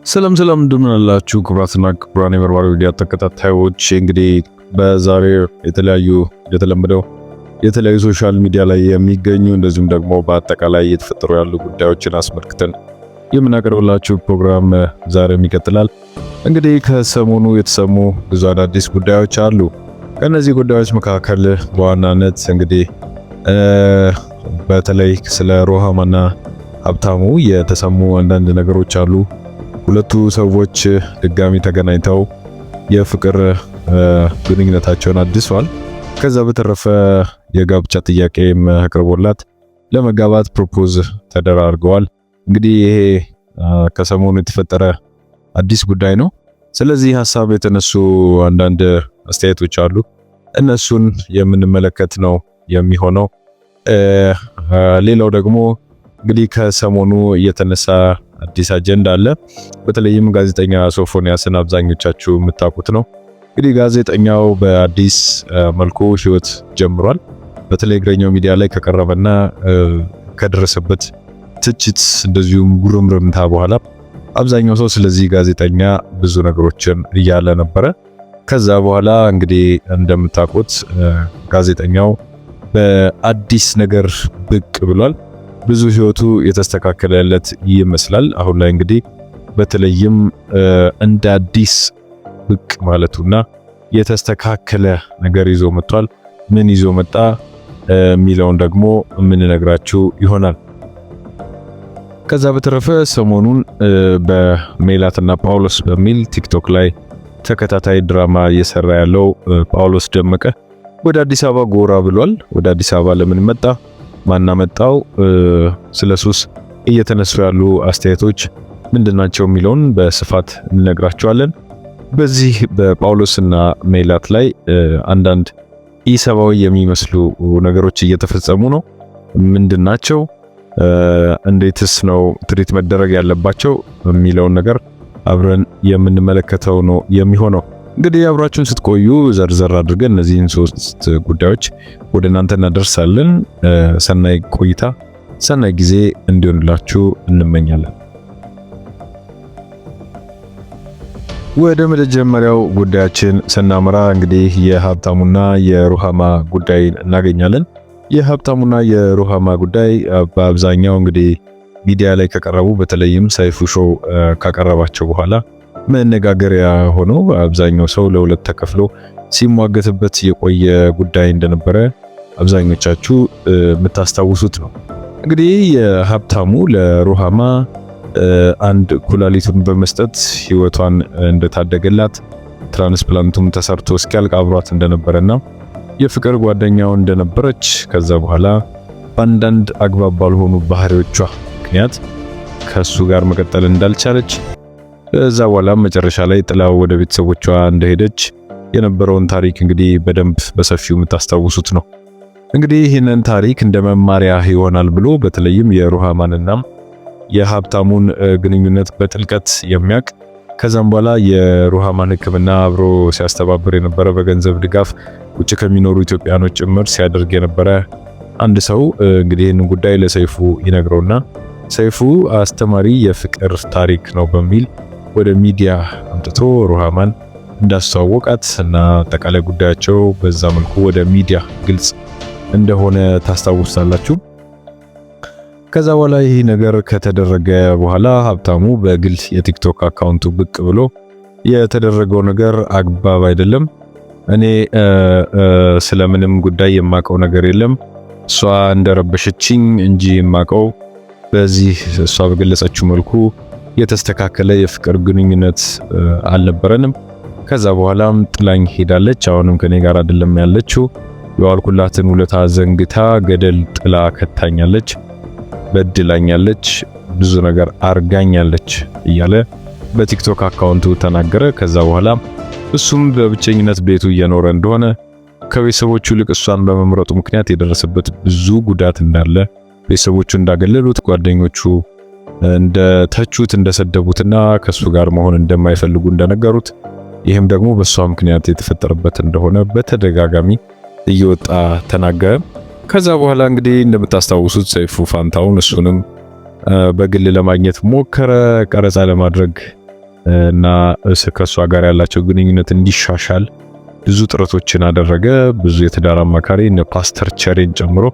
ሰላም እንደምን አላችሁ ክቡራትና ክቡራን የበርባሪ ሚዲያ ተከታታዮች። እንግዲህ በዛሬው የተለመደው የተለያዩ ሶሻል ሚዲያ ላይ የሚገኙ እንደዚሁም ደግሞ በአጠቃላይ የተፈጠሩ ያሉ ጉዳዮችን አስመልክተን የምናቀርብላችሁ ፕሮግራም ዛሬም ይቀጥላል። እንግዲህ ከሰሞኑ የተሰሙ ብዙ አዳዲስ ጉዳዮች አሉ። ከነዚህ ጉዳዮች መካከል በዋናነት እንግዲህ በተለይ ስለ ሩሃማና ሀብታሙ የተሰሙ አንዳንድ ነገሮች አሉ። ሁለቱ ሰዎች ድጋሚ ተገናኝተው የፍቅር ግንኙነታቸውን አድሰዋል። ከዛ በተረፈ የጋብቻ ጥያቄም አቅርቦላት ለመጋባት ፕሮፖዝ ተደራርገዋል። እንግዲህ ይሄ ከሰሞኑ የተፈጠረ አዲስ ጉዳይ ነው። ስለዚህ ሐሳብ የተነሱ አንዳንድ አስተያየቶች አሉ። እነሱን የምንመለከት ነው የሚሆነው። ሌላው ደግሞ እንግዲህ ከሰሞኑ የተነሳ አዲስ አጀንዳ አለ። በተለይም ጋዜጠኛ ሶፎንያስን አብዛኞቻችሁ የምታውቁት ነው። እንግዲህ ጋዜጠኛው በአዲስ መልኩ ህይወት ጀምሯል። በተለይ እግረኛው ሚዲያ ላይ ከቀረበና ከደረሰበት ትችት እንደዚሁም ጉርምርምታ በኋላ አብዛኛው ሰው ስለዚህ ጋዜጠኛ ብዙ ነገሮችን እያለ ነበረ። ከዛ በኋላ እንግዲህ እንደምታውቁት ጋዜጠኛው በአዲስ ነገር ብቅ ብሏል። ብዙ ህይወቱ የተስተካከለለት ይመስላል። አሁን ላይ እንግዲህ በተለይም እንደ አዲስ ብቅ ማለቱና የተስተካከለ ነገር ይዞ መጥቷል። ምን ይዞ መጣ የሚለውን ደግሞ የምንነግራችሁ ይሆናል። ከዛ በተረፈ ሰሞኑን በሜላትና ጳውሎስ በሚል ቲክቶክ ላይ ተከታታይ ድራማ እየሰራ ያለው ጳውሎስ ደመቀ ወደ አዲስ አበባ ጎራ ብሏል። ወደ አዲስ አበባ ለምን መጣ? ማናመጣው? ስለሱስ እየተነሱ ያሉ አስተያየቶች ምንድናቸው የሚለውን በስፋት እንነግራችኋለን። በዚህ በጳውሎስና ሜላት ላይ አንዳንድ ኢሰባዊ የሚመስሉ ነገሮች እየተፈጸሙ ነው። ምንድናቸው? እንዴትስ ነው ትሪት መደረግ ያለባቸው የሚለውን ነገር አብረን የምንመለከተው ነው የሚሆነው። እንግዲህ አብራችሁን ስትቆዩ ዘርዘር አድርገን እነዚህን ሶስት ጉዳዮች ወደ እናንተ እናደርሳለን። ሰናይ ቆይታ፣ ሰናይ ጊዜ እንዲሆንላችሁ እንመኛለን። ወደ መጀመሪያው ጉዳያችን ስናመራ እንግዲህ የሀብታሙና የሩሃማ ጉዳይ እናገኛለን። የሀብታሙና የሩሃማ ጉዳይ በአብዛኛው እንግዲህ ሚዲያ ላይ ከቀረቡ በተለይም ሰይፉ ሾው ካቀረባቸው በኋላ መነጋገሪያ ሆኖ አብዛኛው ሰው ለሁለት ተከፍሎ ሲሟገትበት የቆየ ጉዳይ እንደነበረ አብዛኞቻችሁ የምታስታውሱት ነው። እንግዲህ የሀብታሙ ለሩሃማ አንድ ኩላሊቱን በመስጠት ህይወቷን እንደታደገላት ትራንስፕላንቱም ተሰርቶ እስኪያልቅ አብሯት እንደነበረና የፍቅር ጓደኛው እንደነበረች ከዛ በኋላ በአንዳንድ አግባብ ባልሆኑ ባህሪዎቿ ምክንያት ከሱ ጋር መቀጠል እንዳልቻለች ከዛ በኋላ መጨረሻ ላይ ጥላው ወደ ቤተሰቦቿ እንደሄደች የነበረውን ታሪክ እንግዲህ በደንብ በሰፊው የምታስታውሱት ነው። እንግዲህ ይህንን ታሪክ እንደ መማሪያ ይሆናል ብሎ በተለይም የሩሃማንና የሀብታሙን ግንኙነት በጥልቀት የሚያውቅ ከዛም በኋላ የሩሃማን ሕክምና አብሮ ሲያስተባብር የነበረ በገንዘብ ድጋፍ ውጭ ከሚኖሩ ኢትዮጵያኖች ጭምር ሲያደርግ የነበረ አንድ ሰው እንግዲህ ይህንን ጉዳይ ለሰይፉ ይነግረውና ሰይፉ አስተማሪ የፍቅር ታሪክ ነው በሚል ወደ ሚዲያ አምጥቶ ሩሃማን እንዳስተዋወቃት እና አጠቃላይ ጉዳያቸው በዛ መልኩ ወደ ሚዲያ ግልጽ እንደሆነ ታስታውሳላችሁ። ከዛ በኋላ ይህ ነገር ከተደረገ በኋላ ሀብታሙ በግል የቲክቶክ አካውንቱ ብቅ ብሎ የተደረገው ነገር አግባብ አይደለም፣ እኔ ስለምንም ጉዳይ የማቀው ነገር የለም፣ እሷ እንደረበሸችኝ እንጂ የማቀው በዚህ እሷ በገለጸችው መልኩ የተስተካከለ የፍቅር ግንኙነት አልነበረንም። ከዛ በኋላም ጥላኝ ሄዳለች። አሁንም ከኔ ጋር አይደለም ያለችው። የዋልኩላትን ውለታ ዘንግታ ገደል ጥላ ከታኛለች፣ በድላኛለች፣ ብዙ ነገር አርጋኛለች እያለ በቲክቶክ አካውንቱ ተናገረ። ከዛ በኋላ እሱም በብቸኝነት ቤቱ እየኖረ እንደሆነ ከቤተሰቦቹ ይልቅ እሷን በመምረጡ ምክንያት የደረሰበት ብዙ ጉዳት እንዳለ ቤተሰቦቹ እንዳገለሉት ጓደኞቹ እንደተቹት እንደሰደቡትና ከሱ ጋር መሆን እንደማይፈልጉ እንደነገሩት ይህም ደግሞ በሷ ምክንያት የተፈጠረበት እንደሆነ በተደጋጋሚ እየወጣ ተናገረ። ከዛ በኋላ እንግዲህ እንደምታስታውሱት ሰይፉ ፋንታውን እሱንም በግል ለማግኘት ሞከረ። ቀረጻ ለማድረግ እና ከሷ ጋር ያላቸው ግንኙነት እንዲሻሻል ብዙ ጥረቶችን አደረገ። ብዙ የትዳር አማካሪ እነ ፓስተር ቸሬን ጨምሮ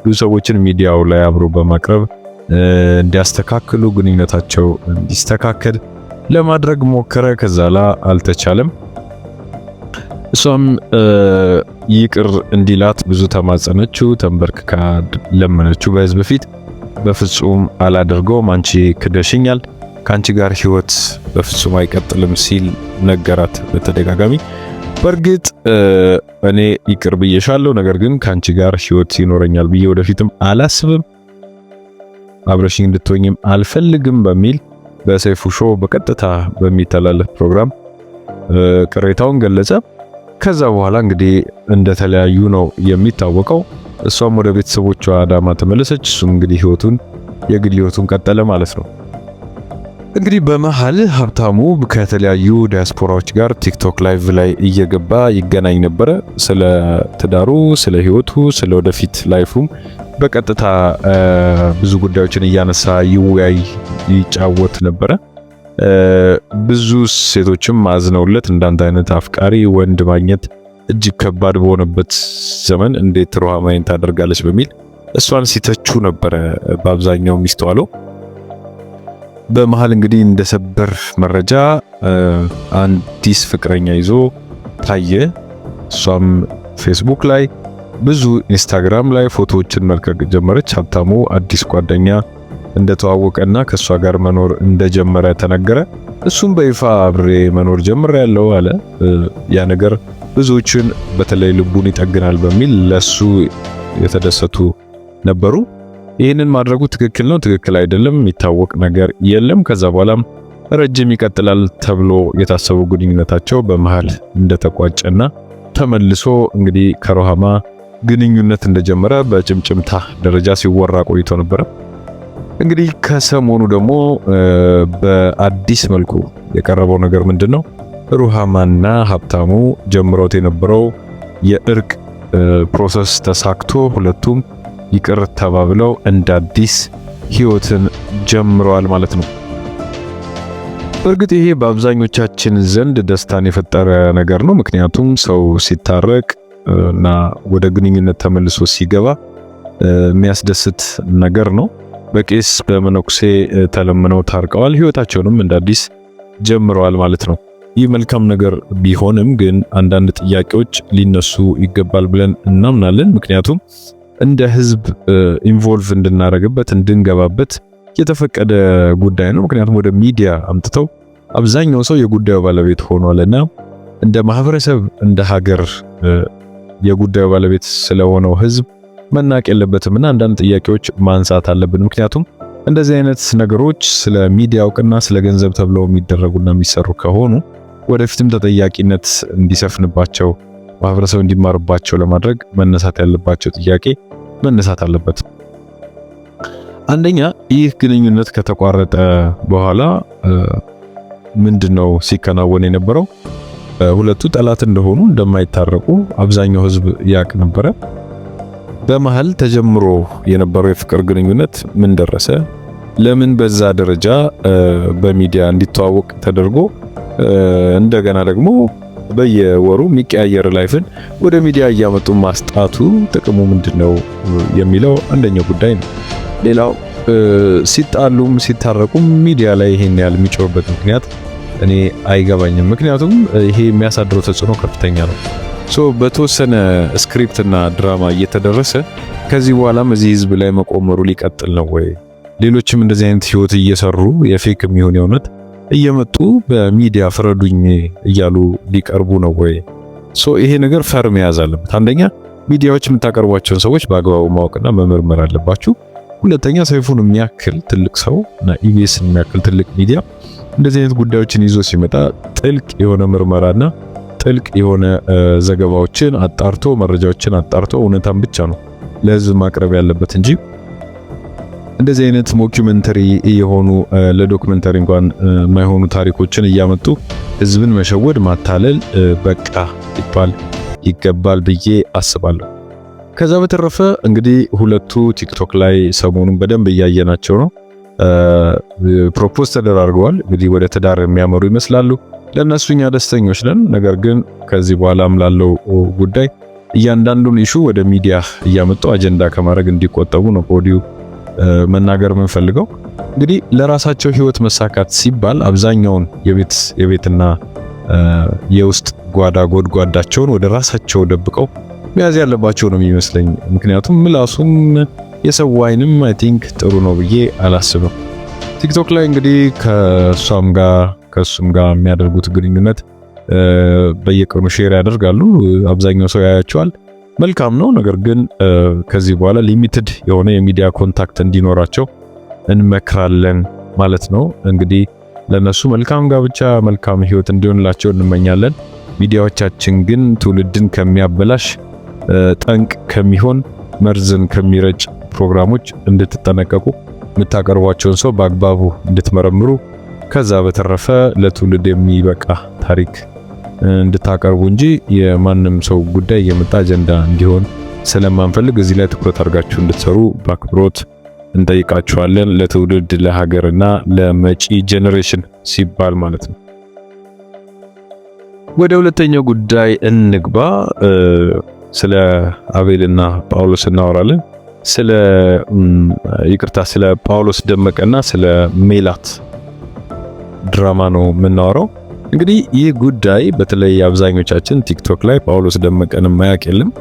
ብዙ ሰዎችን ሚዲያው ላይ አብሮ በማቅረብ እንዲያስተካክሉ ግንኙነታቸው እንዲስተካከል ለማድረግ ሞከረ። ከዛላ አልተቻለም። እሷም ይቅር እንዲላት ብዙ ተማጸነችው፣ ተንበርክካ ለመነችው በሕዝብ ፊት። በፍጹም አላደርገውም፣ አንቺ ክደሽኛል፣ ካንቺ ጋር ህይወት በፍጹም አይቀጥልም ሲል ነገራት በተደጋጋሚ። በእርግጥ እኔ ይቅር ብዬሻለሁ፣ ነገር ግን ካንቺ ጋር ህይወት ይኖረኛል ብዬ ወደፊትም አላስብም፣ አብረሽኝ እንድትሆኝም አልፈልግም በሚል በሰይፉ ሾው በቀጥታ በሚተላለፍ ፕሮግራም ቅሬታውን ገለጸ። ከዛ በኋላ እንግዲህ እንደተለያዩ ነው የሚታወቀው። እሷም ወደ ቤተሰቦቿ አዳማ ተመለሰች። እሱም እንግዲህ የግል ህይወቱን ቀጠለ ማለት ነው። እንግዲህ በመሃል ሀብታሙ ከተለያዩ ዲያስፖራዎች ጋር ቲክቶክ ላይቭ ላይ እየገባ ይገናኝ ነበረ። ስለ ትዳሩ፣ ስለ ህይወቱ፣ ስለ ወደፊት ላይፉም በቀጥታ ብዙ ጉዳዮችን እያነሳ ይወያይ፣ ይጫወት ነበረ። ብዙ ሴቶችም አዝነውለት እንዳንተ አይነት አፍቃሪ ወንድ ማግኘት እጅግ ከባድ በሆነበት ዘመን እንዴት ሩሃማይን ታደርጋለች በሚል እሷን ሲተቹ ነበረ በአብዛኛው የሚስተዋለው። በመሃል እንግዲህ እንደ ሰበር መረጃ አዲስ ፍቅረኛ ይዞ ታየ። እሷም ፌስቡክ ላይ ብዙ ኢንስታግራም ላይ ፎቶዎችን መልቀቅ ጀመረች። ሀብታሙ አዲስ ጓደኛ እንደተዋወቀና ከሷ ጋር መኖር እንደጀመረ ተነገረ። እሱም በይፋ አብሬ መኖር ጀምሬያለሁ አለ። ያ ነገር ብዙዎችን በተለይ ልቡን ይጠግናል በሚል ለሱ የተደሰቱ ነበሩ። ይህንን ማድረጉ ትክክል ነው፣ ትክክል አይደለም የሚታወቅ ነገር የለም። ከዛ በኋላም ረጅም ይቀጥላል ተብሎ የታሰበው ግንኙነታቸው በመሃል እንደተቋጨና ተመልሶ እንግዲህ ከሩሃማ ግንኙነት እንደጀመረ በጭምጭምታ ደረጃ ሲወራ ቆይቶ ነበረ። እንግዲህ ከሰሞኑ ደግሞ በአዲስ መልኩ የቀረበው ነገር ምንድነው? ሩሃማና ሀብታሙ ጀምሮት የነበረው የእርቅ ፕሮሰስ ተሳክቶ ሁለቱም ይቅር ተባብለው እንደ አዲስ ህይወትን ጀምረዋል ማለት ነው። በእርግጥ ይሄ በአብዛኞቻችን ዘንድ ደስታን የፈጠረ ነገር ነው። ምክንያቱም ሰው ሲታረቅ እና ወደ ግንኙነት ተመልሶ ሲገባ የሚያስደስት ነገር ነው። በቄስ በመነኩሴ ተለምነው ታርቀዋል፣ ህይወታቸውንም እንደ አዲስ ጀምረዋል ማለት ነው። ይህ መልካም ነገር ቢሆንም ግን አንዳንድ ጥያቄዎች ሊነሱ ይገባል ብለን እናምናለን። ምክንያቱም እንደ ህዝብ ኢንቮልቭ እንድናረግበት እንድንገባበት የተፈቀደ ጉዳይ ነው። ምክንያቱም ወደ ሚዲያ አምጥተው አብዛኛው ሰው የጉዳዩ ባለቤት ሆኗልና እንደ ማህበረሰብ እንደ ሀገር የጉዳዩ ባለቤት ስለሆነው ህዝብ መናቅ የለበትምና አንዳንድ ጥያቄዎች ማንሳት አለብን። ምክንያቱም እንደዚህ አይነት ነገሮች ስለ ሚዲያ እውቅና ስለ ገንዘብ ተብለው የሚደረጉና የሚሰሩ ከሆኑ ወደፊትም ተጠያቂነት እንዲሰፍንባቸው ማህበረሰብ እንዲማርባቸው ለማድረግ መነሳት ያለባቸው ጥያቄ መነሳት አለበት። አንደኛ ይህ ግንኙነት ከተቋረጠ በኋላ ምንድነው ሲከናወን የነበረው? ሁለቱ ጠላት እንደሆኑ እንደማይታረቁ አብዛኛው ህዝብ ያቅ ነበረ። በመሃል ተጀምሮ የነበረው የፍቅር ግንኙነት ምን ደረሰ? ለምን በዛ ደረጃ በሚዲያ እንዲተዋወቅ ተደርጎ እንደገና ደግሞ በየወሩ የሚቀያየር ላይፍን ወደ ሚዲያ እያመጡ ማስጣቱ ጥቅሙ ምንድነው የሚለው አንደኛው ጉዳይ ነው። ሌላው ሲጣሉም ሲታረቁም ሚዲያ ላይ ይሄን ያህል የሚጮህበት ምክንያት እኔ አይገባኝም። ምክንያቱም ይሄ የሚያሳድረው ተጽዕኖ ከፍተኛ ነው። በተወሰነ ስክሪፕትና ድራማ እየተደረሰ ከዚህ በኋላም እዚህ ህዝብ ላይ መቆመሩ ሊቀጥል ነው ወይ? ሌሎችም እንደዚህ አይነት ህይወት እየሰሩ የፌክ የሚሆን የእውነት እየመጡ በሚዲያ ፍረዱኝ እያሉ ሊቀርቡ ነው ወይ? ይሄ ነገር ፈር መያዝ አለበት። አንደኛ ሚዲያዎች የምታቀርቧቸውን ሰዎች በአግባቡ ማወቅና መመርመር አለባችሁ። ሁለተኛ ሰይፉን የሚያክል ትልቅ ሰው እና ኢቢኤስን የሚያክል ትልቅ ሚዲያ እንደዚህ አይነት ጉዳዮችን ይዞ ሲመጣ ጥልቅ የሆነ ምርመራና ጥልቅ የሆነ ዘገባዎችን አጣርቶ መረጃዎችን አጣርቶ እውነታን ብቻ ነው ለህዝብ ማቅረብ ያለበት እንጂ እንደዚህ አይነት ሞኪዩሜንተሪ የሆኑ ለዶክመንተሪ እንኳን የማይሆኑ ታሪኮችን እያመጡ ህዝብን መሸወድ ማታለል በቃ ይገባል ብዬ አስባለሁ። ከዛ በተረፈ እንግዲህ ሁለቱ ቲክቶክ ላይ ሰሞኑን በደንብ እያየናቸው ነው። ፕሮፖዝ ተደራርገዋል። እንግዲህ ወደ ትዳር የሚያመሩ ይመስላሉ። ለነሱ እኛ ደስተኞች ነን። ነገር ግን ከዚህ በኋላም ላለው ጉዳይ እያንዳንዱን ኢሹ ወደ ሚዲያ እያመጡ አጀንዳ ከማድረግ እንዲቆጠቡ ነው ከወዲሁ መናገር የምንፈልገው። እንግዲህ ለራሳቸው ህይወት መሳካት ሲባል አብዛኛውን የቤትና የውስጥ ጓዳ ጎድጓዳቸውን ወደ ራሳቸው ደብቀው መያዝ ያለባቸው ነው የሚመስለኝ። ምክንያቱም ምላሱም የሰው አይንም አይ ቲንክ ጥሩ ነው ብዬ አላስብም። ቲክቶክ ላይ እንግዲህ ከሷም ጋር ከሱም ጋር የሚያደርጉት ግንኙነት በየቀኑ ሼር ያደርጋሉ። አብዛኛው ሰው ያያቸዋል። መልካም ነው። ነገር ግን ከዚህ በኋላ ሊሚትድ የሆነ የሚዲያ ኮንታክት እንዲኖራቸው እንመክራለን ማለት ነው። እንግዲህ ለነሱ መልካም ጋብቻ፣ መልካም ህይወት እንዲሆንላቸው እንመኛለን። ሚዲያዎቻችን ግን ትውልድን ከሚያበላሽ ጠንቅ ከሚሆን መርዝን ከሚረጭ ፕሮግራሞች እንድትጠነቀቁ፣ የምታቀርቧቸውን ሰው በአግባቡ እንድትመረምሩ፣ ከዛ በተረፈ ለትውልድ የሚበቃ ታሪክ እንድታቀርቡ እንጂ የማንም ሰው ጉዳይ የመጣ አጀንዳ እንዲሆን ስለማንፈልግ እዚህ ላይ ትኩረት አድርጋችሁ እንድትሰሩ በአክብሮት እንጠይቃችኋለን። ለትውልድ ለሀገርና ለመጪ ጄኔሬሽን ሲባል ማለት ነው። ወደ ሁለተኛው ጉዳይ እንግባ። ስለ አቤልና ጳውሎስ እናወራለን። ስለ ጳውሎስ ደመቀና ስለ ሜላት ድራማ ነው የምናወራው። እንግዲህ ይህ ጉዳይ በተለይ አብዛኞቻችን ቲክቶክ ላይ ጳውሎስ ደመቀን ማያውቅ የለም።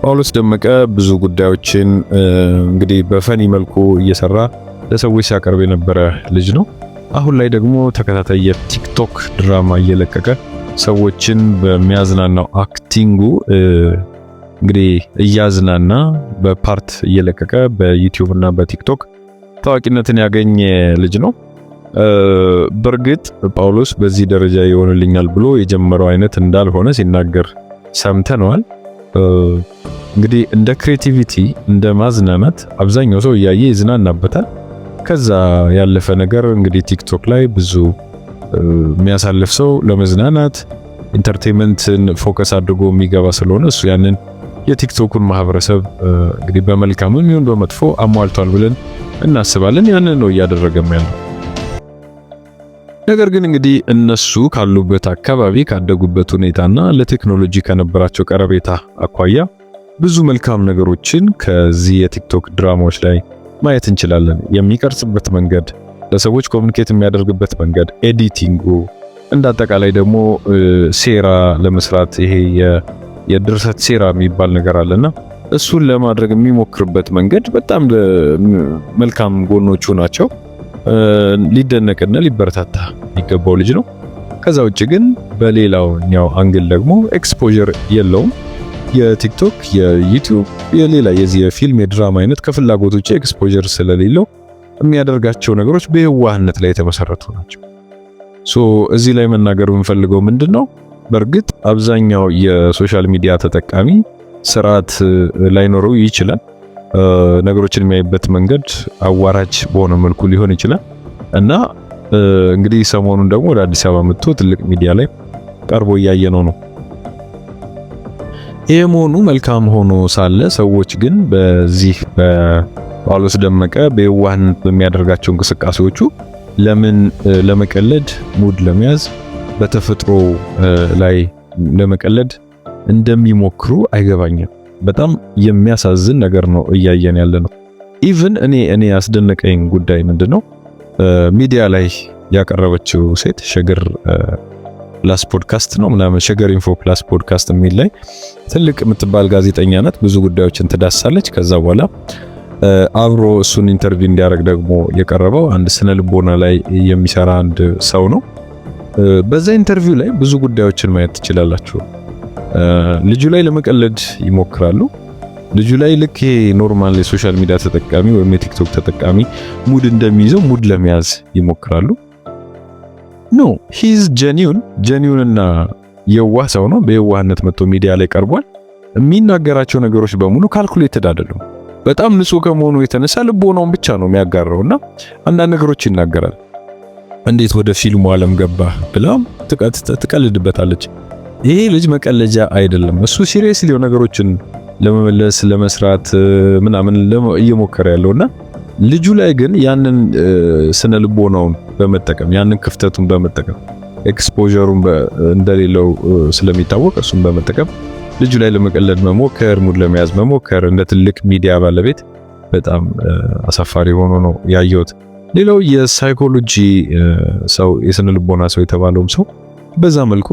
ጳውሎስ ደመቀ ብዙ ጉዳዮችን እንግዲህ በፈኒ መልኩ እየሰራ ለሰዎች ሲያቀርብ የነበረ ልጅ ነው። አሁን ላይ ደግሞ ተከታታይ የቲክቶክ ድራማ እየለቀቀ ሰዎችን በሚያዝናናው አክቲንጉ እንግዲህ እያዝናና በፓርት እየለቀቀ በዩቲዩብ እና በቲክቶክ ታዋቂነትን ያገኘ ልጅ ነው። በእርግጥ ጳውሎስ በዚህ ደረጃ ይሆንልኛል ብሎ የጀመረው አይነት እንዳልሆነ ሲናገር ሰምተነዋል። እንግዲህ እንደ ክሬቲቪቲ እንደ ማዝናናት አብዛኛው ሰው እያየ ይዝናናበታል። ከዛ ያለፈ ነገር እንግዲህ ቲክቶክ ላይ ብዙ የሚያሳልፍ ሰው ለመዝናናት ኢንተርቴይንመንትን ፎከስ አድርጎ የሚገባ ስለሆነ እሱ ያንን የቲክቶኩን ማህበረሰብ እንግዲህ በመልካምም ይሁን በመጥፎ አሟልቷል ብለን እናስባለን። ያንን ነው እያደረገም ያለው። ነገር ግን እንግዲህ እነሱ ካሉበት አካባቢ ካደጉበት ሁኔታና ለቴክኖሎጂ ከነበራቸው ቀረቤታ አኳያ ብዙ መልካም ነገሮችን ከዚህ የቲክቶክ ድራማዎች ላይ ማየት እንችላለን። የሚቀርጽበት መንገድ፣ ለሰዎች ኮሙኒኬት የሚያደርግበት መንገድ፣ ኤዲቲንጉ፣ እንዳጠቃላይ ደግሞ ሴራ ለመስራት ይሄ የድርሰት ሴራ የሚባል ነገር አለና እሱን ለማድረግ የሚሞክርበት መንገድ በጣም መልካም ጎኖቹ ናቸው። ሊደነቅና ሊበረታታ የሚገባው ልጅ ነው። ከዛ ውጭ ግን በሌላኛው አንግል ደግሞ ኤክስፖዠር የለውም። የቲክቶክ የዩቲዩብ የሌላ የዚህ የፊልም የድራማ አይነት ከፍላጎት ውጭ ኤክስፖዠር ስለሌለው የሚያደርጋቸው ነገሮች በየዋህነት ላይ የተመሰረቱ ናቸው። እዚህ ላይ መናገር የምንፈልገው ምንድነው? በእርግጥ አብዛኛው የሶሻል ሚዲያ ተጠቃሚ ስርዓት ላይኖረው ይችላል። ነገሮችን የሚያይበት መንገድ አዋራጅ በሆነ መልኩ ሊሆን ይችላል እና እንግዲህ ሰሞኑን ደግሞ ወደ አዲስ አበባ መጥቶ ትልቅ ሚዲያ ላይ ቀርቦ እያየነው ነው። ይሄ መሆኑ መልካም ሆኖ ሳለ ሰዎች ግን በዚህ በጳውሎስ ደመቀ በየዋህነት በሚያደርጋቸው እንቅስቃሴዎቹ ለምን ለመቀለድ ሙድ ለመያዝ በተፈጥሮ ላይ ለመቀለድ እንደሚሞክሩ አይገባኝም። በጣም የሚያሳዝን ነገር ነው እያየን ያለ ነው። ኢቭን እኔ ያስደነቀኝ ጉዳይ ምንድነው ሚዲያ ላይ ያቀረበችው ሴት ሸገር ፕላስ ፖድካስት ነው ምናምን ሸገር ኢንፎ ፕላስ ፖድካስት የሚል ላይ ትልቅ የምትባል ጋዜጠኛ ናት። ብዙ ጉዳዮችን ትዳሳለች። ከዛ በኋላ አብሮ እሱን ኢንተርቪው እንዲያደርግ ደግሞ የቀረበው አንድ ስነ ልቦና ላይ የሚሰራ አንድ ሰው ነው። በዛ ኢንተርቪው ላይ ብዙ ጉዳዮችን ማየት ትችላላችሁ። ልጁ ላይ ለመቀለድ ይሞክራሉ። ልጁ ላይ ልክ ኖርማል የሶሻል ሚዲያ ተጠቃሚ ወይም የቲክቶክ ተጠቃሚ ሙድ እንደሚይዘው ሙድ ለመያዝ ይሞክራሉ። ኖ ሂዝ ጀኒዩን እና የዋህ ሰው ነው። በየዋህነት መጥቶ ሚዲያ ላይ ቀርቧል። የሚናገራቸው ነገሮች በሙሉ ካልኩሌትድ አይደሉም። በጣም ንጹህ ከመሆኑ የተነሳ ልቦናውን ብቻ ነው የሚያጋራውና አንዳንድ ነገሮች ይናገራል። እንዴት ወደ ፊልሙ ዓለም ገባ ብላም ትቀልድበታለች። ይሄ ልጅ መቀለጃ አይደለም። እሱ ሲሪየስሊ ነገሮችን ለመመለስ ለመስራት ምናምን እየሞከረ ያለውና ልጁ ላይ ግን ያንን ስነ ልቦናውን በመጠቀም ያንን ክፍተቱን በመጠቀም ኤክስፖዠሩን እንደሌለው ስለሚታወቅ እሱን በመጠቀም ልጁ ላይ ለመቀለድ መሞከር፣ ሙድ ለመያዝ መሞከር እንደ ትልቅ ሚዲያ ባለቤት በጣም አሳፋሪ ሆኖ ነው ያየሁት። ሌላው የሳይኮሎጂ ሰው የስነ ልቦና ሰው የተባለውም ሰው በዛ መልኩ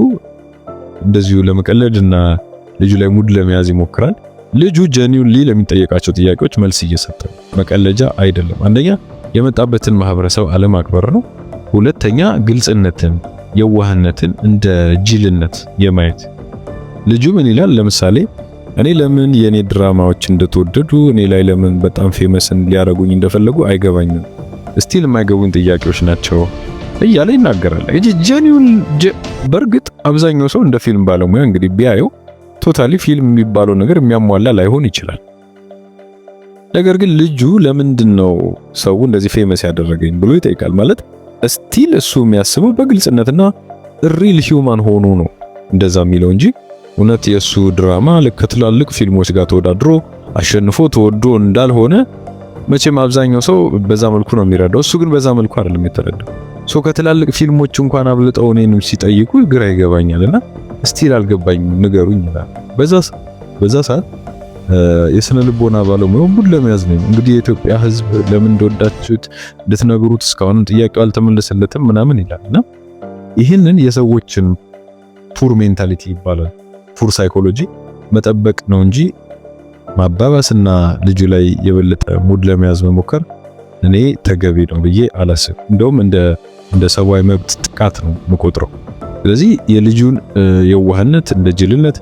እንደዚሁ ለመቀለድና ልጁ ላይ ሙድ ለመያዝ ይሞክራል። ልጁ ጀኒውንሊ ለሚጠየቃቸው ጥያቄዎች መልስ እየሰጠ ነው። መቀለጃ አይደለም። አንደኛ የመጣበትን ማህበረሰብ አለማክበር ነው። ሁለተኛ ግልጽነትን፣ የዋህነትን እንደ ጅልነት የማየት ልጁ ምን ይላል? ለምሳሌ እኔ ለምን የኔ ድራማዎች እንደተወደዱ እኔ ላይ ለምን በጣም ፌመስን ሊያረጉኝ እንደፈለጉ አይገባኝም። ስቲል የማይገቡኝ ጥያቄዎች ናቸው እያለ ይናገራል። እጂ ጀኒውን በርግጥ አብዛኛው ሰው እንደ ፊልም ባለሙያ እንግዲህ ቢያየው ቶታሊ ፊልም የሚባለው ነገር የሚያሟላ ላይሆን ይችላል። ነገር ግን ልጁ ለምንድነው ሰው እንደዚህ ፌመስ ያደረገኝ ብሎ ይጠይቃል። ማለት ስቲል እሱ የሚያስበው በግልጽነትና ሪል ሂውማን ሆኖ ነው እንደዛ የሚለው እንጂ እውነት የሱ ድራማ ልክ ከትላልቅ ፊልሞች ጋር ተወዳድሮ አሸንፎ ተወዶ እንዳልሆነ መቼም አብዛኛው ሰው በዛ መልኩ ነው የሚረዳው። እሱ ግን በዛ መልኩ አይደለም የተረዳው። ከትላልቅ ፊልሞች እንኳን አብልጠው እኔንም ሲጠይቁ ግራ ይገባኛልና ስቲል አልገባኝም ንገሩኝ ይላል። በዛ ሰዓት የስነ ልቦና ባለሙያው ሙድ ለመያዝ ነው እንግዲህ የኢትዮጵያ ሕዝብ ለምን እንደወዳችሁት እንድትነግሩት እስካሁን ጥያቄው አልተመለሰለትም ምናምን ይላልና ይህንን የሰዎችን ፑር ሜንታሊቲ ይባላል ፑር ሳይኮሎጂ መጠበቅ ነው እንጂ ማባባስና ልጁ ላይ የበለጠ ሙድ ለመያዝ መሞከር እኔ ተገቢ ነው ብዬ አላስብ። እንደውም እንደ ሰብአዊ መብት ጥቃት ነው የምቆጥረው። ስለዚህ የልጁን የዋህነት እንደ ጅልነት፣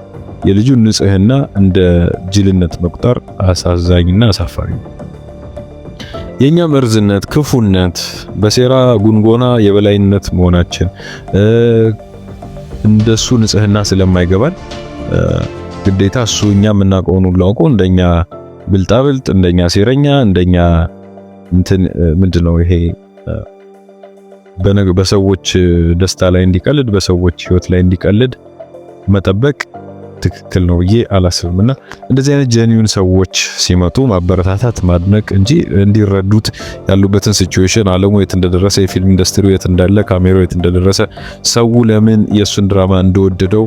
የልጁን ንጽህና እንደ ጅልነት መቁጠር አሳዛኝና አሳፋሪ ነው። የኛ መርዝነት፣ ክፉነት፣ በሴራ ጉንጎና የበላይነት መሆናችን እንደሱ ንጽህና ስለማይገባን ግዴታ እሱ እኛ የምናውቀውን ሁሉ አውቆ እንደኛ ብልጣብልጥ፣ እንደኛ ሴረኛ፣ እንደኛ እንትን ምንድነው ይሄ በሰዎች ደስታ ላይ እንዲቀልድ በሰዎች ህይወት ላይ እንዲቀልድ መጠበቅ ትክክል ነው ብዬ አላስብምና እንደዚህ አይነት ጀኒውን ሰዎች ሲመጡ ማበረታታት ማድነቅ እንጂ እንዲረዱት ያሉበትን ሲቹዌሽን ዓለሙ የት እንደደረሰ የፊልም ኢንዱስትሪው የት እንዳለ ካሜራው የት እንደደረሰ ሰው ለምን የሱን ድራማ እንደወደደው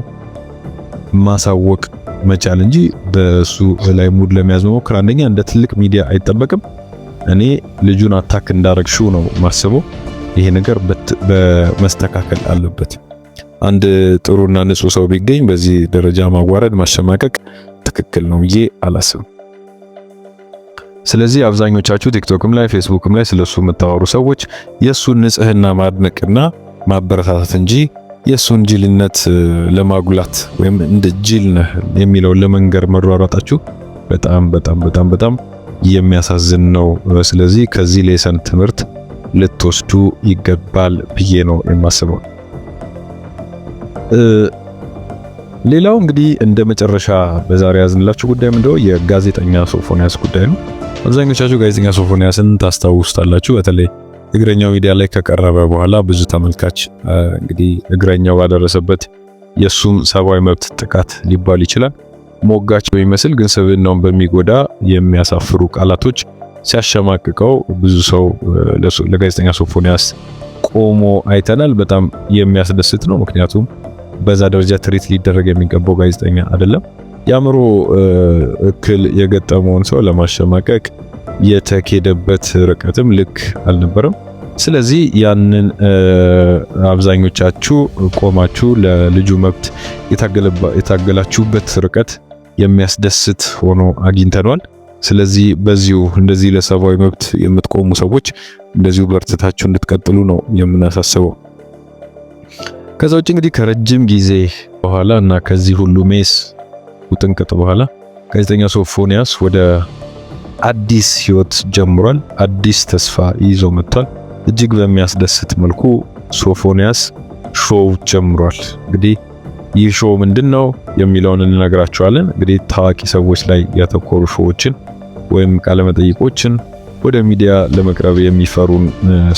ማሳወቅ መቻል እንጂ በሱ ላይ ሙድ ለመያዝ መሞከር አንደኛ እንደ ትልቅ ሚዲያ አይጠበቅም። እኔ ልጁን አታክ እንዳረግሽው ነው ማስበው። ይሄ ነገር በመስተካከል አለበት። አንድ ጥሩና ንጹህ ሰው ቢገኝ በዚህ ደረጃ ማዋረድ ማሸማቀቅ ትክክል ነው ብዬ አላስብም። ስለዚህ አብዛኞቻችሁ ቲክቶክም ላይ ፌስቡክም ላይ ስለሱ የምታወሩ ሰዎች የሱን ንጽህና ማድነቅና ማበረታታት እንጂ የሱን ጅልነት ለማጉላት ወይም እንደ ጅል ነህ የሚለው ለመንገር መሯሯጣችሁ በጣም በጣም በጣም በጣም የሚያሳዝን ነው። ስለዚህ ከዚህ ሌሰን ትምህርት ልትወስዱ ይገባል ብዬ ነው የማስበው። ሌላው እንግዲህ እንደ መጨረሻ በዛሬ ያዝንላችሁ ጉዳይ ምንድነው? የጋዜጠኛ ሶፎንያስ ጉዳይ ነው። አብዛኞቻችሁ ጋዜጠኛ ሶፎንያስን ታስታውሱታላችሁ። በተለይ እግረኛው ሚዲያ ላይ ከቀረበ በኋላ ብዙ ተመልካች እንግዲህ እግረኛው ባደረሰበት የሱም ሰብአዊ መብት ጥቃት ሊባል ይችላል ሞጋች በሚመስል ግን ስብዕናውን በሚጎዳ የሚያሳፍሩ ቃላቶች ሲያሸማቅቀው ብዙ ሰው ለጋዜጠኛ ሶፎንያስ ቆሞ አይተናል። በጣም የሚያስደስት ነው። ምክንያቱም በዛ ደረጃ ትሪት ሊደረግ የሚገባው ጋዜጠኛ አይደለም። የአእምሮ እክል የገጠመውን ሰው ለማሸማቀቅ የተኬደበት ርቀትም ልክ አልነበረም። ስለዚህ ያንን አብዛኞቻችሁ ቆማችሁ ለልጁ መብት የታገላችሁበት ርቀት የሚያስደስት ሆኖ አግኝተናል። ስለዚህ በዚሁ እንደዚህ ለሰብአዊ መብት የምትቆሙ ሰዎች እንደዚሁ በርትታችሁ እንድትቀጥሉ ነው የምናሳስበው። ከዛ ውጭ እንግዲህ ከረጅም ጊዜ በኋላ እና ከዚህ ሁሉ ሜስ ውጥንቅጥ በኋላ ጋዜጠኛ ሶፎንያስ ወደ አዲስ ህይወት ጀምሯል። አዲስ ተስፋ ይዞ መጥቷል። እጅግ በሚያስደስት መልኩ ሶፎንያስ ሾው ጀምሯል። እንግዲህ ይህ ሾው ምንድነው የሚለውን እንነግራችኋለን። እንግዲህ ታዋቂ ሰዎች ላይ ያተኮሩ ሾዎችን ወይም ቃለ መጠይቆችን ወደ ሚዲያ ለመቅረብ የሚፈሩን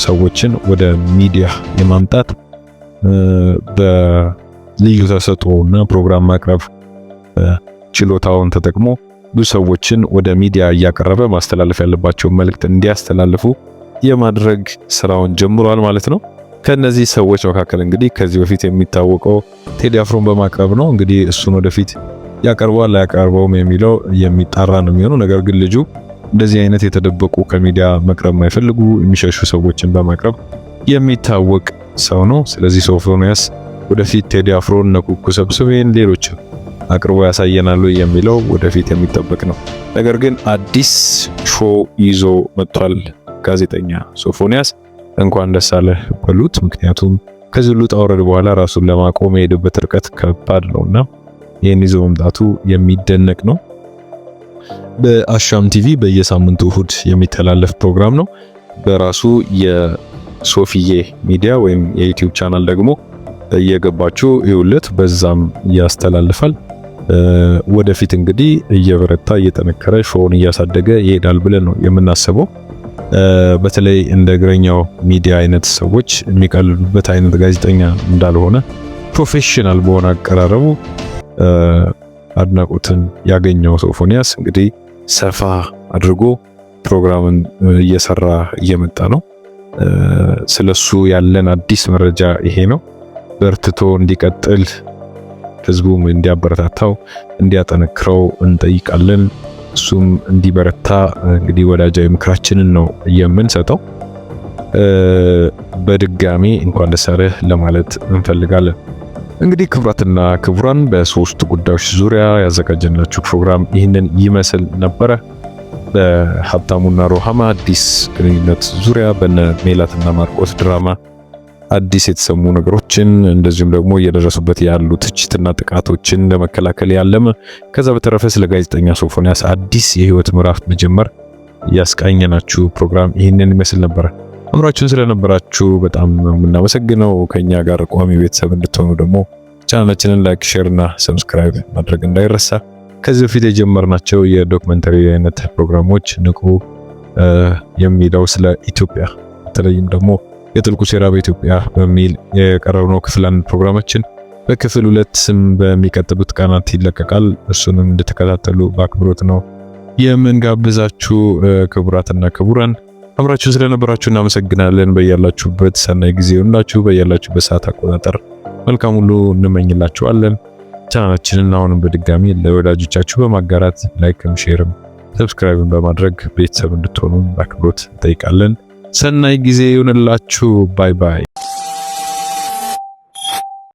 ሰዎችን ወደ ሚዲያ የማምጣት በልዩ ተሰጥኦና ፕሮግራም ማቅረብ ችሎታውን ተጠቅሞ ብዙ ሰዎችን ወደ ሚዲያ እያቀረበ ማስተላለፍ ያለባቸውን መልእክት እንዲያስተላልፉ የማድረግ ስራውን ጀምሯል ማለት ነው። ከነዚህ ሰዎች መካከል እንግዲህ ከዚህ በፊት የሚታወቀው ቴዲ አፍሮን በማቅረብ ነው። እንግዲህ እሱን ወደፊት ያቀርበዋል አያቀርበውም የሚለው የሚጣራ ነው የሚሆነው። ነገር ግን ልጁ እንደዚህ አይነት የተደበቁ ከሚዲያ መቅረብ የማይፈልጉ የሚሸሹ ሰዎችን በማቅረብ የሚታወቅ ሰው ነው። ስለዚህ ሶፎንያስ ወደፊት ቴዲ አፍሮን፣ ነኩኩ ሰብስቤን፣ ሌሎች አቅርቦ ያሳየናሉ የሚለው ወደፊት የሚጠበቅ ነው። ነገር ግን አዲስ ሾው ይዞ መጥቷል። ጋዜጠኛ ሶፎንያስ እንኳን ደስ አለህ በሉት። ምክንያቱም ከዚህ ሁሉ ውጣ ውረድ በኋላ ራሱን ለማቆም የሄደበት ርቀት ከባድ ነውና ይህን ይዞ መምጣቱ የሚደነቅ ነው። በአሻም ቲቪ በየሳምንቱ እሁድ የሚተላለፍ ፕሮግራም ነው። በራሱ የሶፊዬ ሚዲያ ወይም የዩቲዩብ ቻናል ደግሞ እየገባችሁ ይውለት በዛም ያስተላልፋል። ወደፊት እንግዲህ እየበረታ እየጠነከረ ሾውን እያሳደገ ይሄዳል ብለን ነው የምናስበው። በተለይ እንደ እግረኛው ሚዲያ አይነት ሰዎች የሚቀልዱበት አይነት ጋዜጠኛ እንዳልሆነ ፕሮፌሽናል በሆነ አቀራረቡ አድናቆትን ያገኘው ሶፎንያስ እንግዲህ ሰፋ አድርጎ ፕሮግራምን እየሰራ እየመጣ ነው። ስለሱ ያለን አዲስ መረጃ ይሄ ነው። በርትቶ እንዲቀጥል ህዝቡም እንዲያበረታታው እንዲያጠነክረው እንጠይቃለን። እሱም እንዲበረታ እንግዲህ ወዳጃዊ ምክራችንን ነው የምንሰጠው። በድጋሚ እንኳን ደስ አለህ ለማለት እንፈልጋለን። እንግዲህ ክቡራትና ክቡራን በሶስት ጉዳዮች ዙሪያ ያዘጋጀንላችሁ ፕሮግራም ይህንን ይመስል ነበረ። በሀብታሙና ሩሃማ አዲስ ግንኙነት ዙሪያ በነ ሜላትና ማርቆስ ድራማ አዲስ የተሰሙ ነገሮችን እንደዚሁም ደግሞ እየደረሱበት ያሉ ትችትና ጥቃቶችን ለመከላከል ያለመ ከዛ በተረፈ ስለ ጋዜጠኛ ሶፎንያስ አዲስ የህይወት ምዕራፍ መጀመር ያስቃኘናችሁ ፕሮግራም ይህንን ይመስል ነበረ። አብራችሁን ስለነበራችሁ በጣም የምናመሰግነው። ከኛ ጋር ቋሚ ቤተሰብ እንድትሆኑ ደግሞ ቻናላችንን ላይክ፣ ሼር እና ሰብስክራይብ ማድረግ እንዳይረሳ። ከዚህ በፊት የጀመርናቸው የዶክመንተሪ አይነት ፕሮግራሞች ንቁ የሚለው ስለ ኢትዮጵያ በተለይም ደግሞ የጥልቁ ሴራ በኢትዮጵያ በሚል የቀረበው ክፍል 1 ፕሮግራማችን በክፍል 2 በሚቀጥሉት ቀናት ይለቀቃል። እሱንም እንድትከታተሉ በአክብሮት ነው የምንጋብዛችሁ። ክቡራትና ክቡራን አብራችሁ ስለነበራችሁ እናመሰግናለን። በያላችሁበት ሰናይ ጊዜ ይሁንላችሁ። በያላችሁበት ሰዓት አቆጣጠር መልካም ሁሉ እንመኝላችኋለን። ቻናላችንን አሁንም በድጋሚ ለወዳጆቻችሁ በማጋራት ላይክም ሼርም ሰብስክራይብም በማድረግ ቤተሰብ እንድትሆኑ በአክብሮት እንጠይቃለን። ሰናይ ጊዜ ይሁንላችሁ። ባይ ባይ።